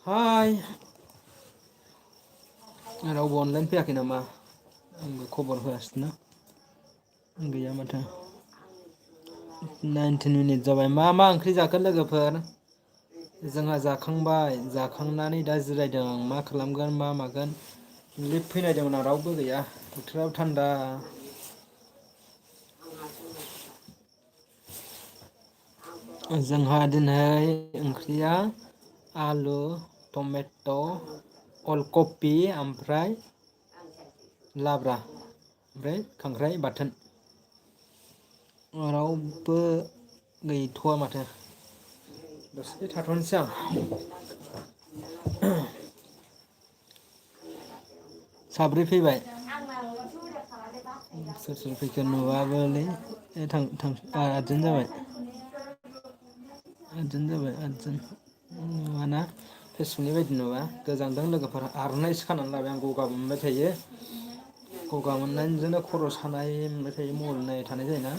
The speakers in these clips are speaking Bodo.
हाय रावबो अनलाइन फैयाखै नामा? आंबो खबर होगासिनो गैया माथो। 19 मिनिट जाबाय मा मा ओंख्रि जाखो लोगोफोर? जोंहा जाखांबाय जाखांनानै दा जिरायदों आं मा खालामगोन मा मागोन लिफ्ट फैनायदोंमोन आं रावबो गैया बोथोराव थान्दा। जोंहा दिनै ओंख्रिया आलु टमेट' अलकपि ओमफ्राय लाब्रा ओमफ्राय खांख्राइ बाथोन। रावबो गैथ'वा माथो दसे थाथ'नोसै आं। साब्रै फैबाय। सोर सोर फैखो नुवाबोलै आदजोन जाबाय। आदजोन जाबाय आदजोन नुवाना फेसबुकनि बायदि नुवा गोजांदों लोगोफोर आर'नाइसो खानानै लाबाय आं गगा मोनबाय थायो गगा मोननायजोंनो खर' सानाय मोनबाय थायो मबाइल नायबाय थानाय जायोना।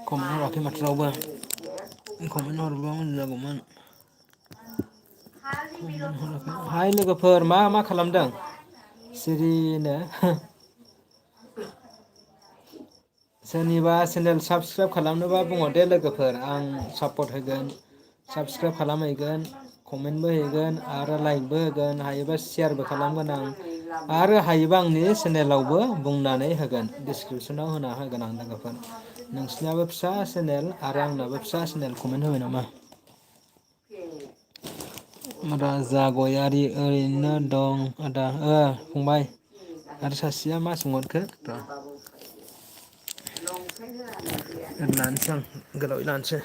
कमेन्ट हराखै माथो रावबो कमेन्ट हरोबा मोजां जागौमोन। हाय लोगोफोर मा मा खालामदों सिरिनो? सोरनिबा चेनेल साबसक्राइब खालामनोबा बुंहर दे लोगोफोर आं सापर्ट होगोन साबसक्राइब खालामहैगोन कमेन्टबो हैगोन आरो लाइकबो होगोन हायोबा सेयारबो खालामगोन आं आरो हायोबा आंनि चेनेलावबो बुंनानै होगोन डिसक्रिपसनाव होना होगोन आं लोगोफोर नोंसिनाबो फिसा चेनेल आरो आंनाबो फिसा चेनेल कमेन्ट होबाय नामा? राजा गयारि ओरैनो दं आदा फंबाय आरो सासेया मा सोंहरखो र' लानोसै आं गोलावै लानोसै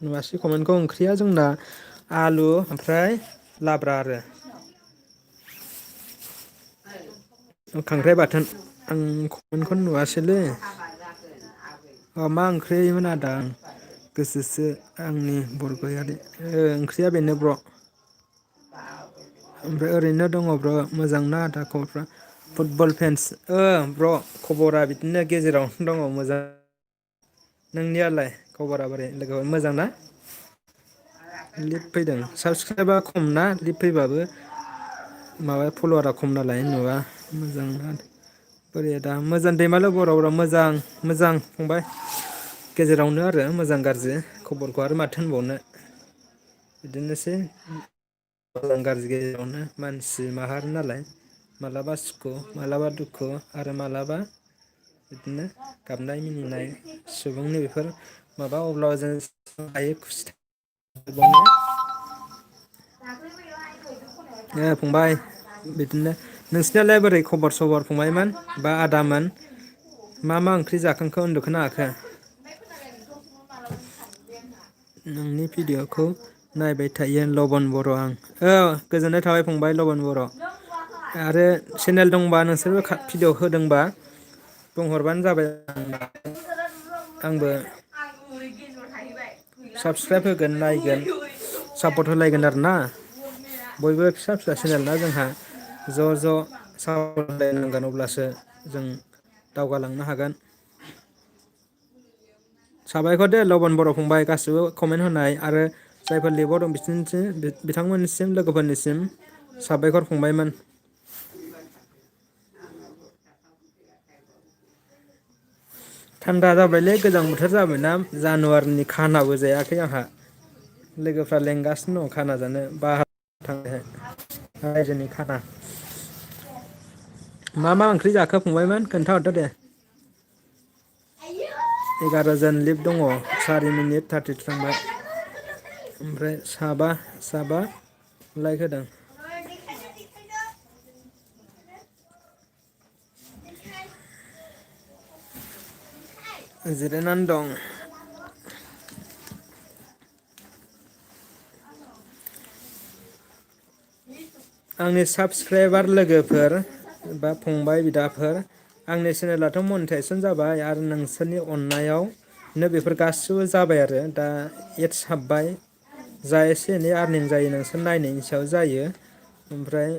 नुवासै कमेन्टखौ ओंख्रिया जोंना आलु ओमफ्राय लाब्रा आरो खांख्राइ बाथोन। आं कमेन्टखौनो नुवासैलै मा ओंख्रिमोन आदा गोसोसो आंनि बरगयारि ओंख्रिया बेनो ब्र' ओमफ्राय ओरैनो दङ ब्र' मोजांना आदा खबरफ्रा फुटबल फेन्स ब्र' खबरा बिदिनो गेजेरावनो दङ मोजां। नोंनियालाय खबरा बोरै लोगो मोजां ना? लिप फैदों साबसक्राइबा खम ना लिप फैबाबो माबा फल'वारा खम नालाय नुवा मोजां बोरै दा मोजां दैमालु बर' मोजां मोजां फंबाय गेजेरावनो आरो मोजां गाज्रि खबरखौ आरो माथो होनबावनो बिदिनोसै मोजां गाज्रि गेजेरावनो मानसि माहारि नालाय मालाबा सुखु मालाबा दुखु आरो मालाबा बिदिनो गाबनाय मिनिनाय सुबुंनि बेफोर माबा अब्ला जों हायो खुसि फंबाय बिदिनो नोंसिनालाय बोरै खबर सबर फंबायमोन बा आदामोन मा मा ओंख्रि जाखांखो उन्दुखोना माखो? नोंनि भिडिअ'खौ नायबाय थायो लबन बर' आं गोजोननाय थाबाय फंबाय लबन बर' आरो चेनेल दंबा नोंसोरबो भिडिअ होदोंबा बुंहरबानो जाबाय आंबो साबसक्राइब होगोन नायगोन सापर्ट होलायगोन आरोना बयबो फिसा फिसा चेनेल ना जोंहा ज' ज' सापर्ट होलायनांगोन अब्लासो जों दावगालांनो हागोन। साबायखर दे लबन बर' फंबाय गासिबो कमेन्ट होनाय आरो जायफोर लिबाव दं बिथांमोननिसिम लोगोफोरनिसिम साबायखर फंबायमोन। थान्दा जाबायलै गोजां बोथोर जाबायना जानुवारिनि खानाबो जायाखै आंहा लोगोफ्रा लेंगासिनो दं खाना जानो बार थांनो रायजोनि खाना मा मा ओंख्रि जाखो फंबायमोन खोन्थाहरदो दे 11 जन लिब दङ 4 मिनिट 33 थांबाय ओमफ्राय साबा लाइक होदों। जिरायनानै दं। आंनि साबसक्राइबार लोगोफोर बा फंबाय बिदाफोर आंनि चेनेलाथ' मनिटाइजेसन जाबाय आरो नोंसोरनि अननायावनो बेफोर गासिबो जाबाय आरो दा एड्स हाबबाय जा एसे एनै आरनिं जायो नोंसोर नायनायनि सायाव जायो ओमफ्राय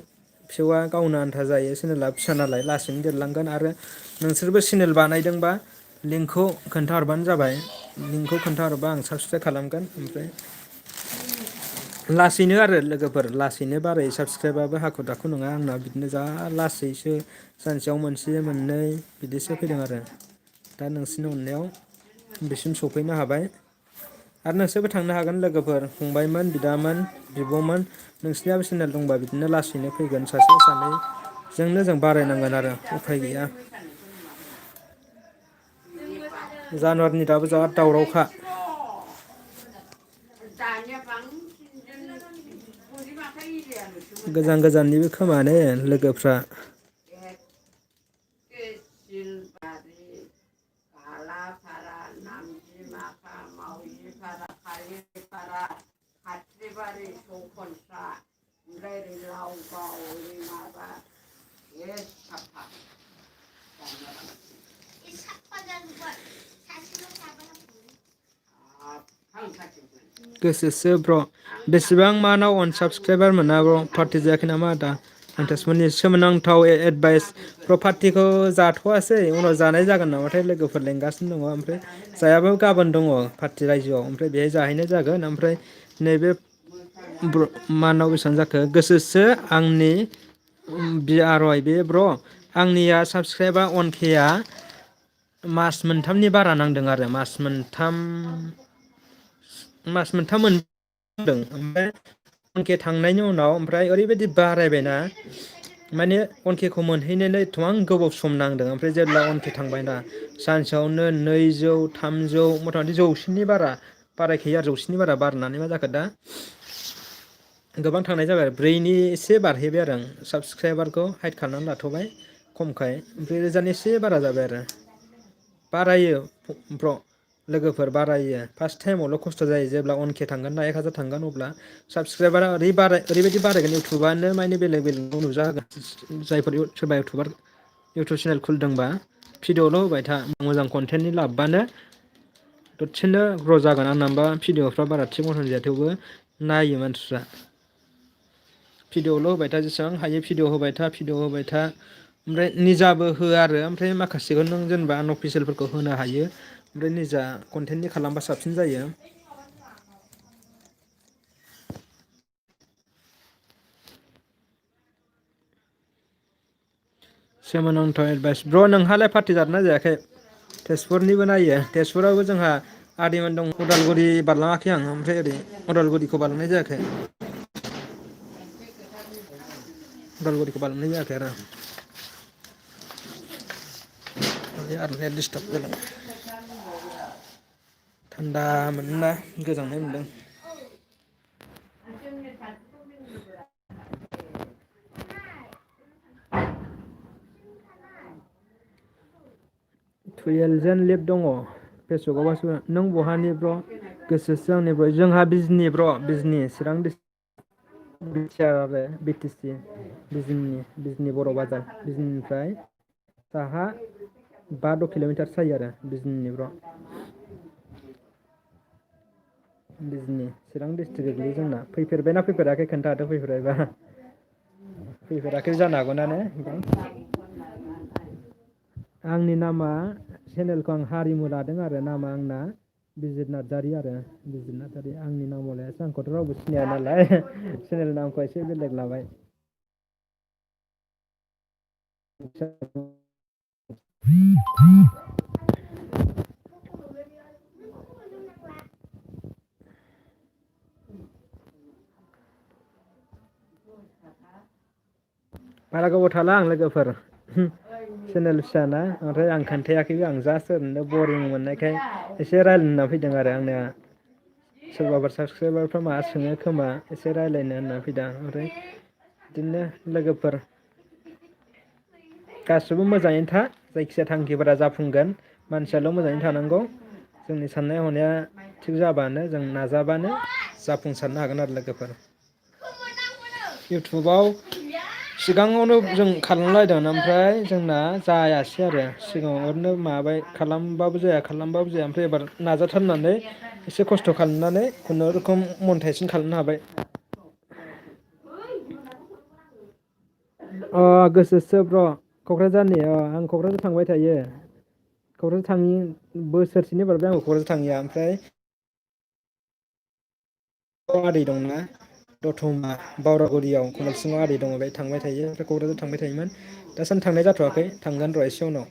फिउआ गावनो आन्था जायो चेनेला फिसा नालाय लासैनो देरलांगोन आरो नोंसोरबो चेनेल बानायदोंबा लिंकखौ खोन्थाहरबानो जाबाय लिंकखौ खोन्थाहरबा आं साबसक्राइब खालामगोन ओमफ्राय लासैनो आरो लोगोफोर लासैनो बारायो साबसक्राइबाबो हाखु दाखु नङा आंना बिदिनो जा लासैसो सानसेयाव मोनसे मोननै बिदिसो फैदों आरो दा नोंसिनि अननायाव बिसिम सफैनो हाबाय आरो नोंसोरबो थांनो हागोन लोगोफोर फंबायमोन बिदामोन बिब'मोन नोंसिनियाबो चेनेल दंबा बिदिनो लासैनो फैगोन सासे सानैजोंनो जों बारायनांगोन आरो उफाय गैया जानुवारिनि दाबो जा दावरावखा गोजान गोजाननिबो खोमाने लोगोफ्रा गोसोसो ब्र' बेसेबां मानाव अनसाबसक्राइबार मोना ब्र' पार्टि जायाखै नामा आदा आं तेजपुरनि सोमोनांथाव एडभाइस ब्र' पार्टिखौ जाथ'वासै उनाव जानाय जागोन नामाथाय लोगोफोर लेंगासिनो दङ ओमफ्राय जायाबाबो गाबोन दङ पार्टि रायजोआव ओमफ्राय बेहाय जाहैनाय जागोन ओमफ्राय नैबे मानाव बेसेबां जाखो गोसोसो आंनि बिआरवाइ बे ब्र' आंनिया साबसक्राइबा अनकेया मास मोनथामनि बारा नांदों आरो मास मोनथाम मोनदों ओमफ्राय अनके थांनायनि उनाव ओमफ्राय ओरैबायदि बारायबायना माने अनकेखौ मोनहैनोनो एथबां गोबाव सम नांदों ओमफ्राय जेब्ला अनके थांबायना सानसेयावनो 200 300 मथा मथि जौसेनि बारा बारायखायो आरो जौसेनि बारा बारनानै मा जाखो दा गोबां थांनाय जाबाय आरो 4नि एसे बारहैबाय आरो आं साबसक्राइबारखौ हाइद खालामनानै लाथ'बाय खमखाय 4 रोजानि एसे बारा जाबाय आरो बारायो ब्र' लोगोफोर बारायो फार्स्ट टाइमावल' खस्थ' जायो जेब्ला अनके थांगोन ना 1000 थांगोन अब्ला साबसक्राइबारा ओरैबायदि बारायगोन इउटुबानो माने बेलेग बेलेगाव नुजा होगोन जायफोर सोरबा इउटुबार इउटुब चेनेल खुलिदोंबा भिडिअ'ल' होबाय था मोजां कन्टेन्टनि लाबबानो दसेनो ग्र' जागोन आंनाबा भिडिअ'फ्रा बारा थिग मथन जाया थेवबो नायो मानसिफ्रा भिडिअ'ल' होबाय था जेसेबां हायो भिडिअ' होबाय था ओमफ्राय निजाबो हो आरो ओमफ्राय माखासेखौ नों जेनेबा आनअफिसियेलफोरखौ होनो हायो ओमफ्राय निजा कन्टेन्टनि खालामबा साबसिन जायो सोमोनांथाव एडभाइस ब्र' नोंहालाय पार्टि जादोंना जायाखै तेजपुरनिबो नायो तेजपुरावबो जोंहा आदैमोन दं उदालगुरि बारलाङाखै आं ओमफ्राय ओरै उदालगुरिखौ बारलांनाय जायाखै उदालगुरिखौ बारलांनाय जायाखै आरो आरनाया दिसटार्ब जादों थान्दा मोनोना गोजांनाय मोनदों टुयेल्भजोन लेफ दङ फेसबुकआवबासो नों बहानि ब्र' गोसोसो आंनि ब्र' जोंहा बिजनि ब्र' बिजनि चिरां आरो बिटिसि बिजनि बर' बाजार बिजनिनिफ्राय साहा 5-6 किल'मिटारसो जायो आरो बिजनिफ्राव बिजनि चिरां डिस्ट्रिक्ट गोग्लैयो जोंना फैफेरबायना फैफेराखै खोन्थाहरदो फैफेरबायबा फैफेराखै जानो हागौना ने आंनि नामा चेनेलखौ आं हारिमु लादों आरो नामा आंना बिजित नार्जारि आरो बिजित नार्जारि आंनि नामाव लायासै आंखौथ' रावबो सिनाया नालाय चेनेल नामखौ एसे बेलेग लाबाय बारा गोबाव थाला आं लोगोफोर चेनेल फिसाना ओमफ्राय आं खोन्थायाखैबो आं जास्ट ओरैनो बरिं मोननायखाय एसे रायज्लायनो होनना फैदों आरो आंना सोरबाफोर साबसक्राइबारफ्रा मा सोङो खोमा एसे रायज्लायनो होनना फैदों ओमफ्राय बिदिनो लोगोफोर गासिबो मोजाङैनो था जायखिजाया थांखिफोरा जाफुंगोन मानसियाल' मोजाङै थानांगौ जोंनि साननाय हनाया थिग जाबानो जों नाजाबानो जाफुंसारनो हागोन आरो लोगोफोर इउटुबाव सिगाङावनो जों खालामलायदों ओमफ्राय जोंना जायासै आरो सिगाङाव ओरैनो माबाबाय खालामबाबो जाया ओमफ्राय एबार नाजाथारनानै एसे खस्थ' खालामनानै खुनुरुखुम मनेटाइजेसन खालामनो हाबाय गोसोसो ब्र' क'क्राझारनि आं क'क्राझार थांबाय थायो क'क्राझार थाङि बोसोरसेनि बारबाय आंबो क'क्राझार थाङिया ओमफ्राय आदै दंना दतमा बावरागुरियाव कमलसिङाव आदै दङ बेहाय थांबाय थायो ओमफ्राय क'क्राझार थांबाय थायोमोन दासान्दि थांनाय जाथ'वाखै थांगोन र' एसे उनाव।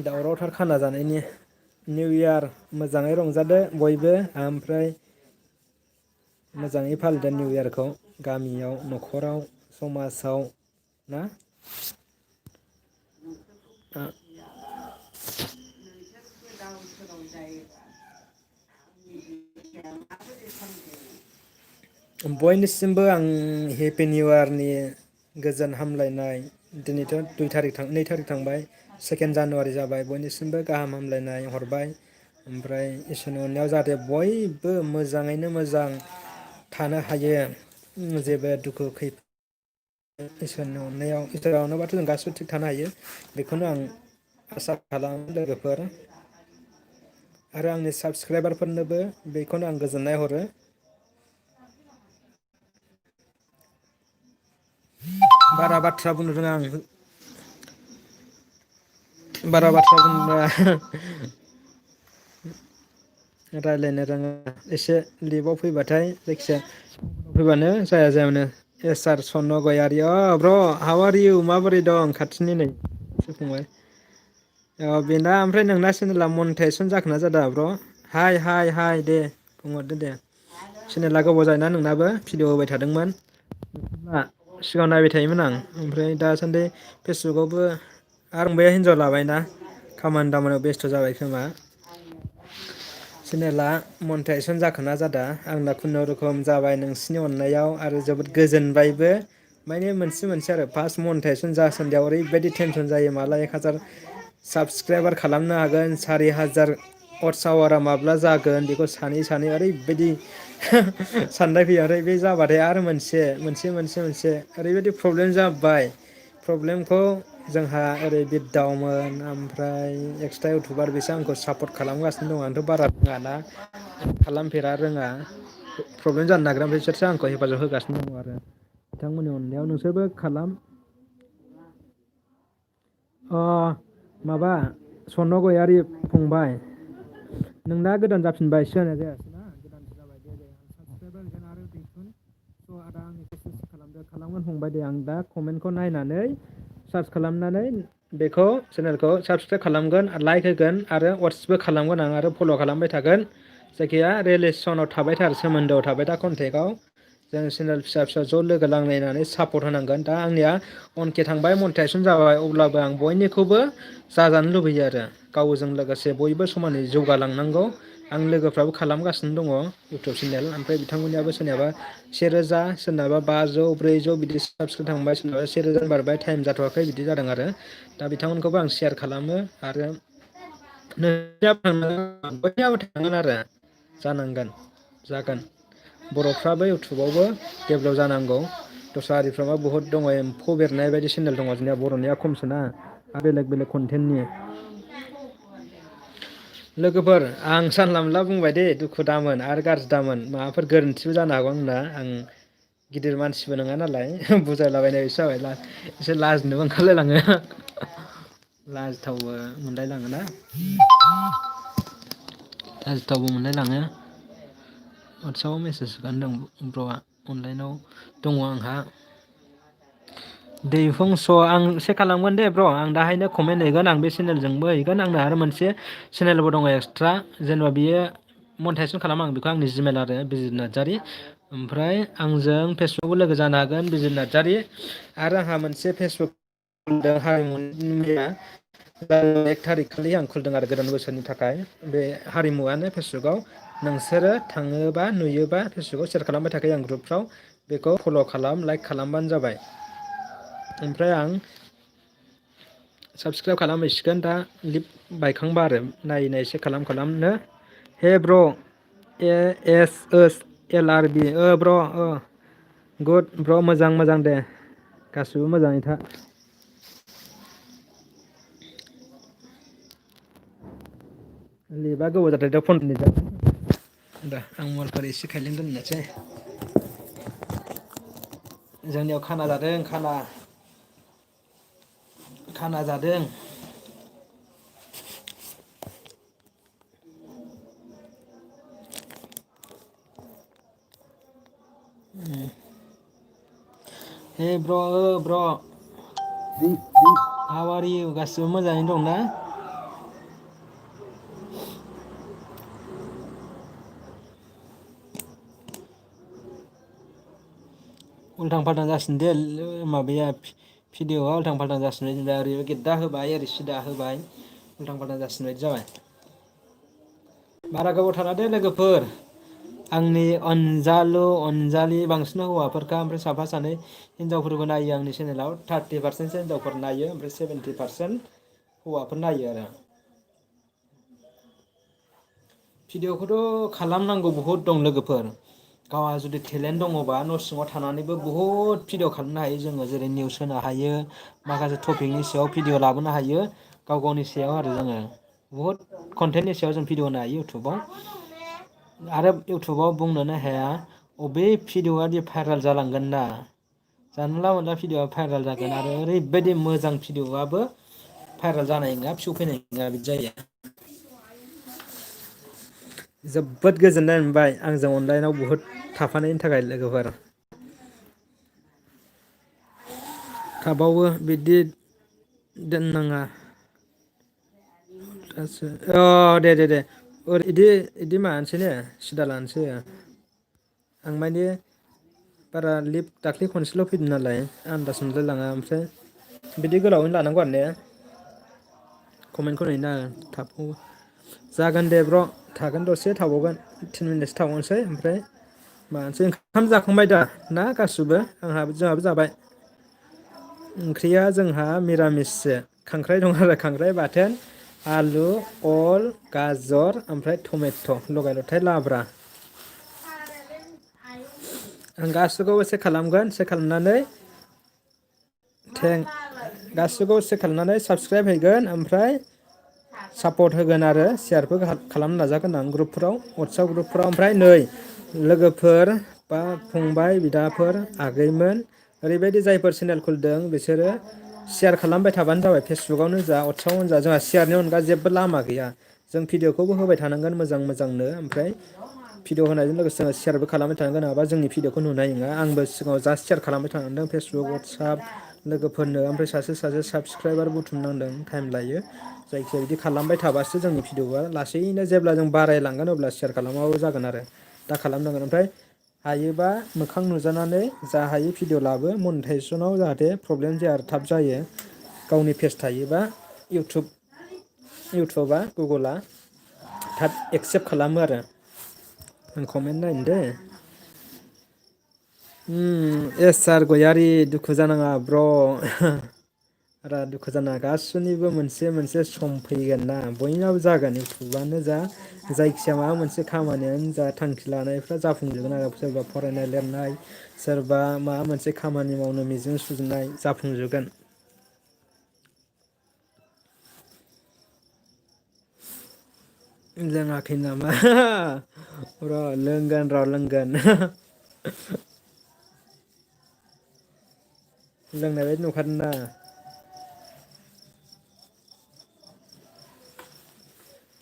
दावरावथार खाना जानायनि निउ इयार मोजाङै रंजादो बयबो ओमफ्राय मोजाङै फालिदो निउ इयारखौ गामियाव न'खराव समाजाव ना। बयनिसिमबो आं हेपि निउ इयारनि गोजोन हामलायनाय दिनैथ' 2 थारिख थांबाय 2 जानुवारि जाबाय बयनिसिमबो गाहाम हामलायनाय हरबाय ओमफ्राय इसोरनि अननायाव जाहाथे बयबो मोजाङैनो मोजां थानो हायो जेबो दुखु खैफोद इसोरनि अननायाव इसोर अनोबाथ' जों गासिबो थिग थानो हायो बेखौनो आं आसा खालामो लोगोफोर आरो आंनि साबसक्राइबारफोरनोबो बेखौनो आं गोजोननाय हरो। बारा बाथ्रा बुंनो रोङा आं बारा बाथ्रा बुंब्ला रायलायनो रोङा एसे लिपआव फैबाथाय जायखिजाया फैबानो जाया जाया मोनो एस आर सन्न' गयारि अ ब्र' हाउ आर इउ माबोरै दं खाथिनि नै फंबाय बेना ओमफ्राय नोंना चेनेला मनिटाइजेसन जाखोना जादिया ब्र'? हाइ हाइ हाइ दे बुंहरदो दे चेनेला गोबाव जाबायना नोंनाबो भिडिअ होबाय थादोंमोन सिगाङाव नायबाय थायोमोन आं ओमफ्राय दासान्दि फेसबुकआवबो आरो फंबाया हिनजाव लाबायना खामानि दामानियाव बेस्थ' जाबाय खोमा चेनेला मनिटाइजेसन जाखोना जादा आंना खुनुरुखुम जाबाय नोंसिनि अननायाव आरो जोबोद गोजोनबायबो माने मोनसे आरो फार्स्ट मनिटाइजेसन जासान्दियाव ओरैबायदि टेनसन जायो माला 1,000 साबसक्राइबार खालामनो हागोन 4,000 वाटस आवारा माब्ला जागोन बेखौ सानै सानै ओरैबायदि साननाय फैयो आरो बे जाबाथाय आरो मोनसे ओरैबायदि प्रब्लेम जाबाय प्रब्लेमखौ जोंहा ओरै बिरदावमोन ओमफ्राय एक्सट्रा इउटुबार बिसोर आंखौ सापर्ट खालामगासिनो दं आंथ' बारा रोङाना खालामफेरा रोङा प्रब्लेम जानो नागिरा ओमफ्राय बिसोरसो आंखौ हेफाजाब होगासिनो दङ आरो बिथांमोननि अननायाव नोंसोरबो खालाम अ माबा सन्न' गयारि फंबाय नोंना गोदान जाफिनबाय सिगांनिया जायासै ना गोदानसो जाबाय दे साबसक्राइबार बिगोन आरो दैथुन स' आदा आंनि खालामगोन फंबाय दे आं दा कमेन्टखौ नायनानै सार्च खालामनानै बेखौ चेनेलखौ साबसक्राइब खालामगोन लाइक होगोन आरो वाट्सएपबो खालामगोन आं आरो फल' खालामबाय थागोन जायखिया रिलेसनाव थाबाय था आरो सोमोन्दोआव थाबाय था कन्टेक्टआव जों चेनेल फिसा फिसा ज' लोगो लांलायनानै सापर्ट होनांगोन दा आंनिया अनके थांबाय मनिटाइजेसन जाबाय अब्लाबो आं बयनिखौबो जाजानो लुबैयो आरो गावजों लोगोसे बयबो समानै जौगालांनांगौ आं लोगोफ्राबो खालामगासिनो दङ इउटुब चेनेल ओमफ्राय बिथांमोननियाबो सोरनियाबा 1,000 सोरनाबा 500 400 बिदि साबसक्राइब थांबाय सोरनाबा 1,000 बारबाय टाइम जाथ'वाखै बिदि जादों आरो दा बिथांमोनखौबो आं सेयार खालामो आरो बयहाबो थांगोन आरो जानांगोन जागोन बर'फ्राबो इउटुबावबो डेभेलप जानांगौ दस्रा हारिफ्राबो बहुत दङ एम्फौ बेरनाय बायदि चेनेल दङ जोंनिया बर'निया खमसोना आरो बेलेग बेलेग कन्टेन्टनि लोगोफोर आं जानला मोनला बुंबाय दे दुखु दामोन आरो गाज्रि दामोन माबाफोर गोरोन्थिबो जानो हागौ आंना आं गिदिर मानसिबो नङा नालाय बुजायलाबायनायसो जाबाय एसे लाजिनोबो ओंखारलायलाङो लाजिथावबो मोनलायलाङोना लाजिथावबो मोनलायलाङो वाट्सएपआव मेसेज होदों ब्र'आ अनलाइनाव दङ आंहा दैफुं स' आं एसे खालामगोन दे ब्र' आं दाहायनो कमेन्ट हैगोन आं बे चेनेलजोंबो हैगोन आंनो आरो मोनसे चेनेलबो दङ एक्सट्रा जेनेबा बियो मनिटाइजेसन खालामो आं बेखौ आंनि जिमेल आरो बिजित नार्जारि ओमफ्राय आंजों फेसबुकआवबो लोगो जानो हागोन बिजित नार्जारि आरो आंहा मोनसे फेसबुक खुलिदों हारिमुनिया 1 थारिख खालि आं खुलिदों आरो गोदान बोसोरनि थाखाय बे हारिमुवानो फेसबुकआव नोंसोरो थाङोबा नुयोबा फेसबुकाव सेयार खालामबाय थाखायो आं ग्रुपफ्राव बेखौ फल' खालाम लाइक खालामबानो जाबाय ओमफ्राय आं साबसक्राइब खालामहैसिगोन दा लिभ बायखांबा आरो नायै नायैसो खालामनो हे ब्र' ASLRB ब्र' गुड ब्र' मोजां दे गासिबो मोजाङै था लिबा गोबाव जादों दा 15 मिनिट जादों दा आं मबाइलखौ एसे खायलें दोननोसै जोंनियाव खाना जादों खाना खाना जादों। हे ब्र' ब्र' हाउ आर इउ गासिबो मोजाङैनो दंना? उल्थां फाल्थां जासिनो दे माबाया भिडिअ'आ उल्थां फाल्थां जासिनो दा ओरै गेददा होबाय ओरै सिदा होबाय उल्थां फाल्थां जासिननाय बायदि जाबाय। बारा गोबाव थाला दे लोगोफोर आंनि अनजालु अनजालि बांसिन हौवाफोरखा ओमफ्राय साफा सानै हिनजावफोरबो नायो आंनि चेनेलाव 30%सो हिनजावफोर नायो ओमफ्राय 70% हौवाफोर नायो आरो। भिडिअ'खौथ' खालामनांगौ बहुद दं लोगोफोर गावहा जुदि टेलेन्ट दङबा न' सिङाव थानानैबो बुहुद भिडिअ खालामनो हायो जोङो जेरै निउस होनो हायो माखासे टपिकनि सायाव भिडिअ लाबोनो हायो गाव गावनि सायाव आरो जोङो बुहुद कन्टेन्टनि सायाव जों भिडिअ होनो हायो इउटुबाव आरो इउटुबाव बुंनोनो हाया अबे भिडिअ'आदि भाइरेल जालांगोन ना जानला मोनला भिडिअ'आ भाइरेल जागोन आरो ओरैबायदि मोजां भिडिअ'आबो भाइरेल जानाय नङा भिउ फैनाय नङा बिदि जायो। जोबोद गोजोननाय मोनबाय आंजों अनलाइनाव बुहुद थाफानायनि थाखाय लोगोफोर। थाबावो बिदि दोननाङा अ दे दे दे इदि मानोसै ने सिदा लानोसै आं माने बारा लिब दाख्लै खनसेल' फैदों नालाय आन्दास मोनलाय लाङा ओमफ्राय बिदि गोलावैनो लानांगौ आरो ने कमेन्टखौ नुयोना थाब जागोन दे ब्र' थागोन दसे थाबावगोन 10 मिनिटसो थाबावनोसै ओमफ्राय मानोसै ओंखाम जाखांबाय दा ना गासिबो जोंहाबो जाबाय। ओंख्रिया जोंहा मिरामिससो खांख्राइ दं आरो खांख्राइ बाथोन आलु अल गाजर ओमफ्राय टमेट' लगाय लथाय लाब्रा। आं गासिखौबो चेक खालामगोन चेक खालामनानै गासिखौबो चेक खालामनानै साबसक्राइब हैगोन ओमफ्राय सापर्ट होगोन आरो सेयारबो खालामनो नाजागोन आं ग्रुपफोराव वाटसाप ग्रुपफ्राव ओमफ्राय नै लोगोफोर बा फंबाय बिदाफोर आगैमोन ओरैबायदि जायफोर चेनेल खुलिदों बिसोरो सेयार खालामबाय थाबानो जाबाय फेसबुकावनो जा वाटसआपआवनो जा जोंहा सेयारनि अनगा जेबो लामा गैया जों भिडिअ'खौबो होबाय थानांगोन मोजां मोजांनो ओमफ्राय भिडिअ होनायजों लोगोसे जोङो सेयारबो खालामबाय थानांगोन नङाबा जोंनि भिडिअ'खौ नुनाय नङा आंबो सिगाङाव जास्ट सेयार खालामबाय थानांदों फेसबुक वाटसाप लोगोफोरनो ओमफ्राय सासे सासे साबसक्राइबार बुथुमनांदों टाइम लायो जायखिजाया बिदि खालामबाय थाबासो जोंनि भिडिअ'आ लासैनो जेब्ला जों बारायलांगोन अब्ला सेयार खालामाबाबो जागोन आरो दा खालामनांगोन ओमफ्राय हायोबा मोखां नुजानानै जा हायो भिडिअ लाबो मनिटाइजेसनाव जाहाथे प्रब्लेम जाया आरो थाब जायो गावनि पेज थायोबा इउटुबा गुगोला थाब एक्सेप्ट खालामो आरो आं कमेन्ट नायनो दे एस सार गयारि दुखु जानाङा ब्र' बारा दुखु जानाङा गासिनिबो मोनसे मोनसे सम फैगोन ना बयनाबो जागोन इउटुबानो जा जायखिजाया माबा मोनसे खामानियानो जा थांखि लानायफ्रा जाफुंजोबगोन आरो सोरबा फरायनाय लिरनाय सोरबा माबा मोनसे खामानि मावनो मिजिं सुजुनाय जाफुंजोबगोन। लोङाखै नामा र' लोंगोन र' लोंगोन लोंनाय बायदि नुखादों ना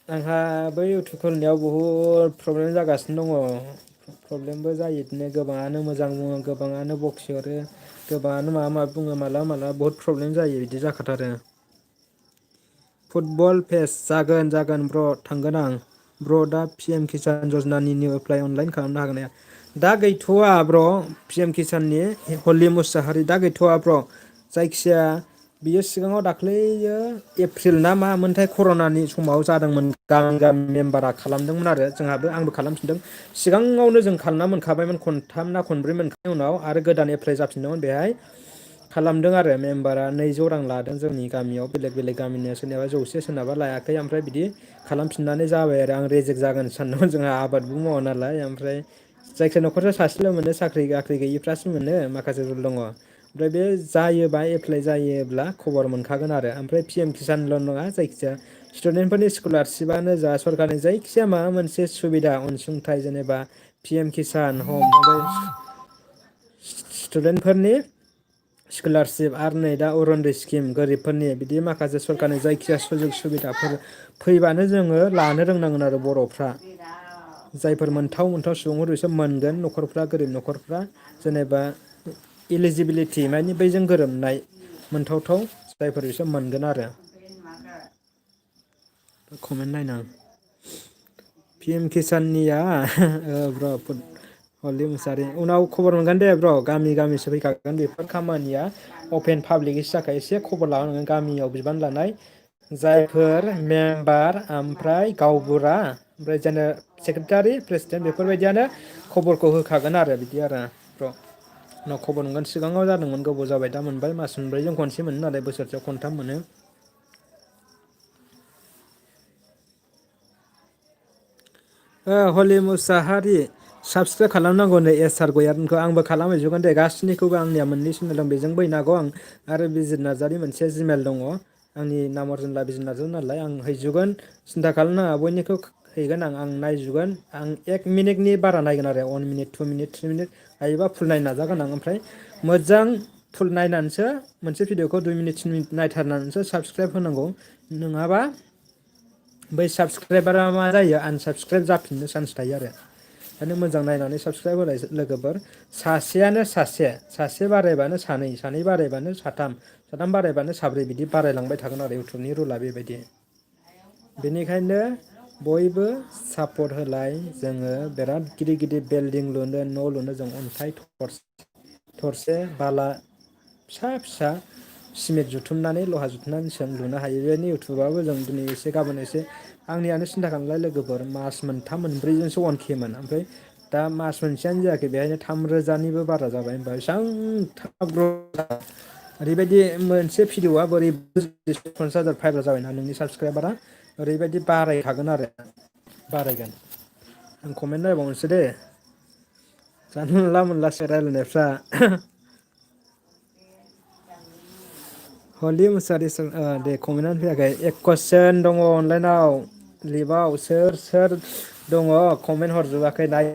आंहा बै इउटुब खुलिनायाव बहुद प्रब्लेम जागासिनो दङ प्रब्लेमबो जायो बिदिनो गोबाङानो मोजां बुङो गोबाङानो बखि हरो गोबाङानो माबा माबि बुङो मालाबा मालाबा बहुद प्रब्लेम जायो बिदि जाखाथारो। फुटबल पेज जागोन ब्र' थांगोन आं ब्र' दा पि एम किसान जजनानि निउ एप्लाइ अनलाइन खालामनो हागोन हाया दा गैथ'वा ब्र' पि एम किसाननि हलि मुसाहारि दा गैथ'वा ब्र' जायखिजाया बियो सिगाङाव दाख्लैयो एप्रिल ना मा मोनथाय कर'नानि समाव जादोंमोन गामि गामि मेम्बारा खालामदोंमोन आरो जोंहाबो आंबो खालामफिनदों सिगाङावनो जों खालामना मोनखाबायमोन खनथाम ना खनब्रै मोनखांनायनि उनाव आरो गोदान एप्लाइ जाफिनदोंमोन बेहाय खालामदों आरो मेम्बारा 200 रां लादों जोंनि गामियाव बेलेग बेलेग गामिनिया सोरनियाबा 100 सोरनाबा लायाखै ओमफ्राय बिदि खालामफिननानै जाबाय आरो आं रेजेक्ट जागोन सानदोंमोन जोंहा आबादबो मावा नालाय ओमफ्राय जायखिया न'खरसेयाव सासेल' मोनो साख्रि बाख्रि गैयिफ्रासो मोनो माखासे रुल दङ ओमफ्राय बे जायोबा एप्लाइ जायोब्ला खबर मोनखागोन आरो ओमफ्राय पि एम किसानल' नङा जायखिजाया स्टुडेन्टफोरनि स्कलारशिपानो जा सरकारनि जायखिजाया माबा मोनसे सुबिदा अनसुंथाइ जेनेबा पि एम किसान हम स्टुडेन्टफोरनि स्कलारशिप आरो नै दा अरुनदय स्किम गोरिबफोरनि बिदि माखासे सरकारनि जायखिया सुजुग सुबिदाफोर फैबानो जोङो लानो रोंनांगोन आरो बर'फ्रा जायफोर मोनथाव मोनथाव सुबुंफोर बिसोर मोनगोन न'खरफ्रा गोरिब न'खरफ्रा जेनेबा इलिजिबिलिटि मानि बैजों गोरोबनाय मोनथावथाव जायफोर बिसोर मोनगोन आरो कमेन्ट नायनां पि एम किसाननिया हलि मुसारि उनाव खबर मोनगोन दे ब्र' गामि गामिसो फैखागोन बेफोर खामानिया अपेन पाब्लिकनिसो थाखाय एसे खबर लानांगोन गामियाव बिबान लानाय जायफोर मेम्बार ओमफ्राय गावबुरा ओमफ्राय सेक्रेटारि प्रेसिडेन्ट बेफोरबायदियानो खबरखौ होखागोन आरो बिदि आरो ब्र' उनाव खबर मोनगोन सिगाङाव जादोंमोन गोबाव जाबाय दा मोनबाय मास मोनब्रैजों खनसे मोनो नालाय बोसोरसेयाव खनथाम मोनो। हलि मुसाहारि साबसक्राइब खालामनांगौ नै एस आर गयारनखौ आंबो खालामहैजोबगोन दे गाससिनिखौबो आंनिया मोननै चेनेल दं बेजोंबो हैनो हागौ आं आरो बिजित नार्जारि मोनसे जिमेल दङ आंनि नाम अरिजिनेला बिजित नार्जारि नालाय आं हैजुगोन सिन्था खालामनाङा बयनिखौ हैगोन आं नायजुगोन आं 1 मिनिटनि बारा नायगोन आरो 1 मिनिट 2 मिनिट 3 मिनिट हायोबा फुल नायनो नाजागोन आं ओमफ्राय मोजां फुल नायनानैसो मोनसे भिडिअखौ 2 मिनिट 3 मिनिट नायथारनानैसो साबसक्राइब होनांगौ नङाबा बै साबसक्राइबारा मा जायो आनसाबसक्राइब जाफिननो चान्स थायो आरो ओंखायनो मोजां नायनानै साबसक्राइब होलाय लोगोफोर सासेयानो सासे बारायबानो सानै सानै बारायबानो साथाम साथाम बारायबानो साब्रै बिदि बारायलांबाय थागोन आरो इउटुबनि रुला बेबायदि बेनिखायनो बयबो सापर्ट होलाय जोङो बिराद गिदिर गिदिर बिल्डिं लुनो न' लुनो जों अन्थाइ थरसे बाला फिसा फिसा सिमेन्ट जुथुमनानै लहा जुथुमनानै जों लुनो हायो बेनो इउटुबाबो जों दिनै एसे गाबोन एसे आंनियानो सिन्था खालामलाय लोगोफोर मास मोनथाम मोनब्रैजोंसो 1K मोन ओमफ्राय दा मास मोनसेयानो जायाखै बेहायनो 3,000निबो बारा जाबाय होनबा बेसेबां थाब ओरैबायदि मोनसे भिडिअआ बोरै 50,000 भाइरेल जाबायना नोंनि साबसक्राइबारा ओरैबायदि बारायखागोन आरो बारायगोन आं कमेन्ट नायबावनोसै दे जानला मोनलासो रायलायनायफ्रा हलि मुसारि दे कमेन्टआनो फैयाखै एक कुइसन दङ अनलाइनाव लिबाव सोर दङ कमेन्ट हरजोबाखै नाय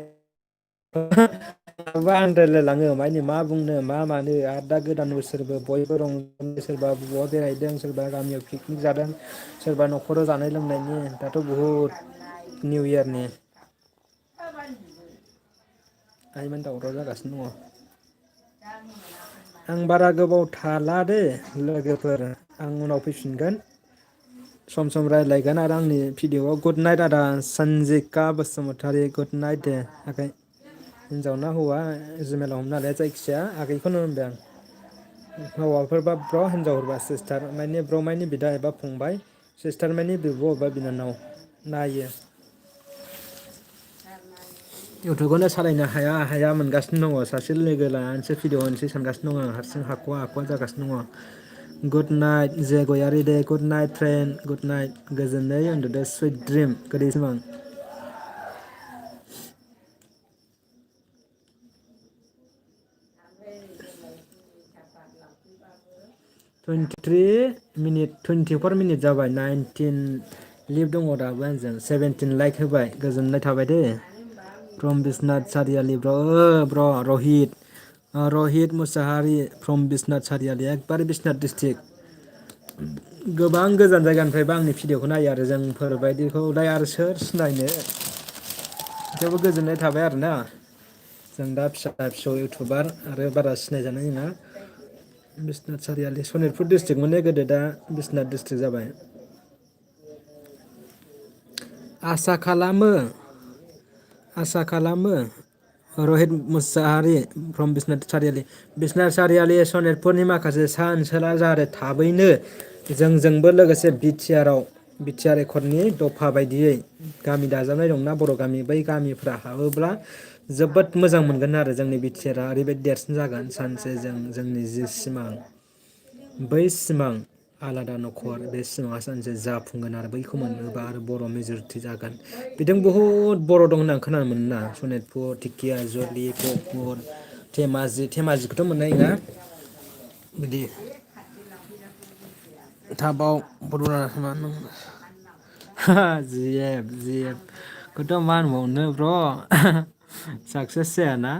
आन्दायलायलाङो मानि मा बुंनो मा मानो आरो दा गोदान बोसोरबो बयबो रंजानो सोरबा बबावबा बेरायदों सोरबा गामियाव पिकनिक जादों सोरबा न'खराव जानाय लोंनायनि दाथ' बहुद निउ इयारनि आइमोन दावराव जागासिनो दङ आं बारा गोबाव थाला दे लोगोफोर आं उनाव फैफिनगोन सम सम रायज्लायगोन आरो आंनि भिडिअ'आव गुड नाइट आदा सन्जिका बसुमतारी गुड नाइट दे आगै हिनजाव ना हौवा जिमेलाव हमनो हालिया जायखिजाया आगैखौनो होनबाय आं हौवाफोरबा ब्र' हिनजावफोरबा सिस्टार माने ब्र मानि बिदा एबा फंबाय सिस्टार मानि बिब' एबा बिनानाव नायो इउटुबखौनो सालायनो हाया मोनगासिनो दङ सासे लोगो लानानैसो भिडिअ होनोसै सानगासिनो दङ आं हारसिं हाख'वा जागासिनो दङ गुड नाइट जे गयारि दे good night friend good night गोजोनै उन्दुदो सुइट ड्रिम गोदै सिमां 24 मिनिट जाबाय 19 लिभ दङ दाबो आंजों 17 लाइक होबाय गोजोननाय थाबाय दे फ्रम बिसनाथ सारियालि ब्र' रहित मुसाहारि फ्रम बिसनाथ सारियालि एकबारे बिसनाथ डिस्ट्रिक्ट गोबां गोजान जायगानिफ्रायबो आंनि भिडिअखौ नायो आरो जोंफोरबायदिखौलाय आरो सोर सिनायनो थेवबो गोजोननाय थाबाय आरोना जों दा फिसा फिसौ इउटुबार आरो बारा सिनायजानाय नङा बिसनाथ सारियालि सनितपुर डिस्ट्रिक्ट मोनने गोदो दा बिसनाथ डिस्ट्रिक्ट जाबाय आसा खालामो रहित मुसाहारि फ्रम बिसनाथ सारियालि सनितपुरनि माखासे सा ओनसोला जाहाथे थाबैनो जोंजोंबो लोगोसे बिटिआर एकर्डनि दफा बायदियै गामि दाजाबनाय दंना बर' गामि बै गामिफ्रा हाबोब्ला जोबोद मोजां मोनगोन आरो जोंनि बिटिआरआ ओरैबायदि देरसिन जागोन सानसे जोंनि जि सिमां बै सिमां आलादा न'खर बे सिमाङा सानसे जाफुंगोन आरो बैखौ मोनोबा आरो बर' मेजरिटि जागोन बिदि बहुद बर' दं होनना खोनानो मोनोना सनितपुर ढेकियाजुलि गहपुर धेमाजिखौथ' मोननाय नङा बिदि टाबाव जिएफ खौथ' मा होनबावनो ब्र' साक्सेस जायाना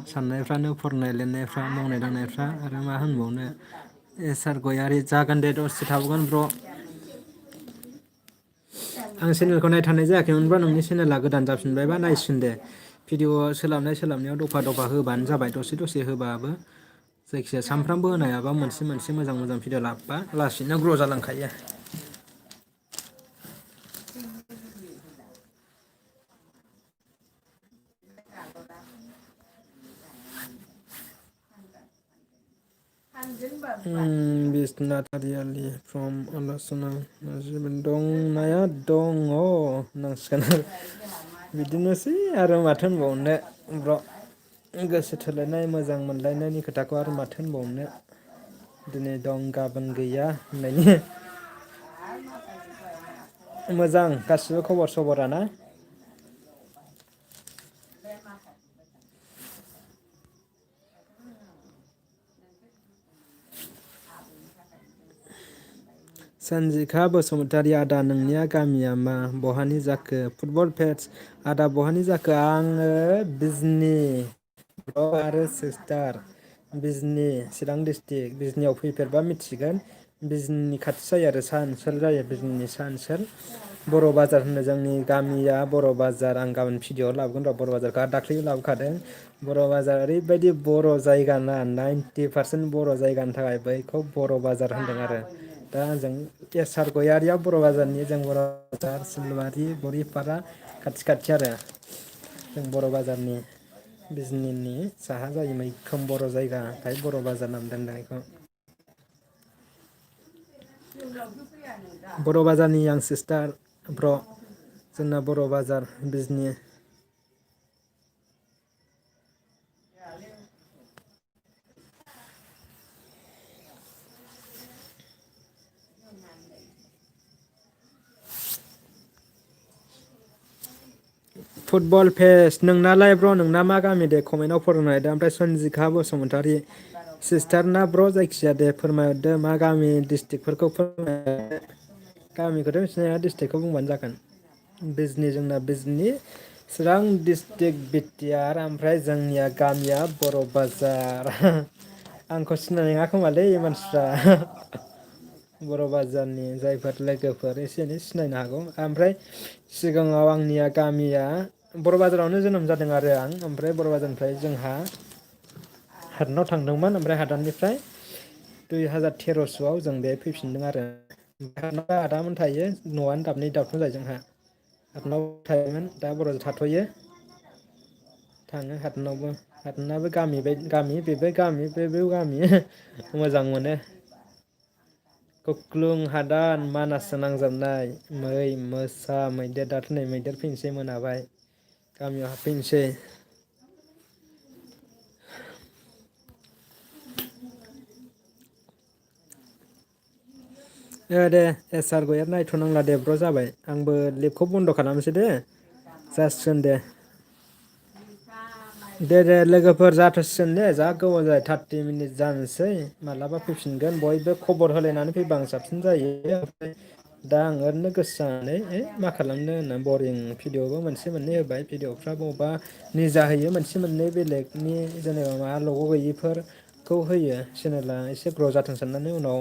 साननायफ्रानो फरायनाय लिरनायफ्रा मावनाय दांनायफ्रा आरो मा होनबावनो एसार गयारि जागोन दे दसे थाबावगोन ब्र'। आं चेनेलखौ नायथारनाय जायाखैमोनबा नोंनि चेनेला गोदान जाफिनबायबा नायसिन दे भिडिअ सोलाबनाय सोलाबनायाव दफा दफा होबानो जाबाय दसे दसे होबाबो जायखिजाया सानफ्रामबो होनो हायाबा मोनसे मोनसे मोजां मोजां भिडिअ लाबोबा लासैनो ग्र' जालांखायो। बिसनाथ आरियालि फ्रम आलासना दंनाया दङ होननांसिगोन बिदिनोसै आरो माथो होनबावनो ब्र' गोसो थोलायनाय मोजां मोनलायनायनि खोथाखौ आरो माथो होनबावनो दिनै दं गाबोन गैया होननायनि मोजां गासिबो खबर सबराना? सानजिखा बसुमतारी आदा नोंनिया गामिया मा बहानि जाखो फुटबल पेटस आदा बहानि जाखो आङो बिजनि आरो सिस्टार बिजनि चिरां डिस्ट्रिक्ट बिजनियाव फैफेरबा मिथिगोन बिजनि खाथि जायो आरो सा ओनसोल जायो बिजनि सा ओनसोल बर' बाजार होनो जोंनि गामिया बर' बाजार आं गाबोन भिडिअ लाबोगोन र' बर' बाजारखौ दाख्लैबो लाबोखादों बर' बाजार ओरैबायदि बर' जायगा ना 90% बर' जायगानि थाखाय बैखौ बर' बाजार होनदों आरो दा जों केसार गयारियाव बर' बाजारनि जों बर' बाजार सिलबारि बरिपारा खाथि खाथि आरो जों बर' बाजारनि बिजनिनि साहा जायो मैखोम बर' जायगा ओंखाय बर' बाजार नाम दोनदों बेखौ। बर' बाजारनि आं सिस्टार ब्र' जोंना बर' बाजार बिजनि। फुटबल फेस नोंनालाय ब्र' नोंना मा गामि दे कमेन्टआव फोरमायना होदो ओमफ्राय सनजिखा बसुमतारी सिस्टार ना ब्र' जायखिजाया दे फोरमायहरदो मा गामि डिस्ट्रिक्टफोरखौ फोरमाय गामिखौथ' मिथिनाय नङा डिस्ट्रिक्टखौ बुंबानो जागोन बिजनि जोंना बिजनि चिरां डिस्ट्रिक्ट बिटिआर ओमफ्राय जोंनिया गामिया बर' बाजार आंखौ सिनायनाय नङा खोमालै मानसिफ्रा बर' बाजारनि जायफोर लोगोफोर एसे एनै सिनायनो हागौ ओमफ्राय सिगाङाव आंनिया गामिया बर' बाजारावनो जोनोम जादों आरो आं ओमफ्राय बर' बाजारनिफ्राय जोंहा हादानाव थांदोंमोन ओमफ्राय हादाननिफ्राय 2013 जों बे फैफिनदों आरो आदामोन थायो न'आनो दाबनै दाबथाम जायो जोंहा हादानाव थायोमोन दा बर' थाथ'यो थाङो हादानावबो हादानाबो गामि गामि बेबो गामि बेबो गामि मोजां मोनो खुख्लुं हादान मानासजों नांजाबनाय मै मोसा मैदेर दाथ' नै मैदेर फैनोसै मोनाबाय गामियाव हाबफैनोसै दे एस आर गैया नायथ'नांला दे ब्र' जाबाय आंबो लेपखौ बन्द' खालामनोसै दे जासिगोन दे दे लोगोफोर जाथ'सिगोन दे जा गोबाव जाबाय 30 मिनिट जानोसै मालाबा फैफिनगोन बयबो खबर होलायनानै फैबा आं साबसिन जायो ओमफ्राय दा आं ओरैनो गोसो जानानै मा खालामनो होनना बरिं भिडिअबो मोनसे मोननै होबाय भिडिअफ्रा बबेबा निजा होयो मोनसे मोननै बेलेगनि जेनेबा माबा लग' गैयिफोरखौ होयो चेनेला एसे ग्र' जाथों साननानै उनाव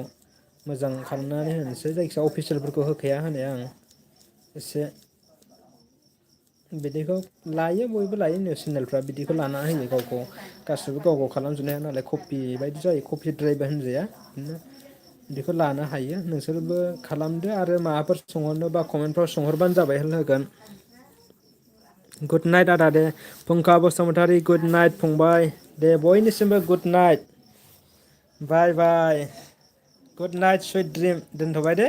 मोजां खालामनानै होनोसै जायखिया अफिसियेलफोरखौ होखाया होनाया आं एसे बिदिखौ लायो बयबो लायो निउस चेनेलफ्रा बिदिखौ लाना होयो गावखौ गासिबो गाव गाव खालामजोबनो हाया नालाय कपि बायदि जायो कपिद्रायबो होनजाया बिदिनो बिदिखौ लानो हायो नोंसोरबो खालामदो आरो माबाफोर सोंहरनो बा कमेन्टफ्राव सोंहरबानो जाबाय हेल्प होगोन गुड नाइट आदा दे फुंखा बसुमतारी गुड नाइट फंबाय दे बयनिसिमबो गुड नाइट बाय बाय गुड नाइट सुइट ड्रिम दोनथ'बाय दे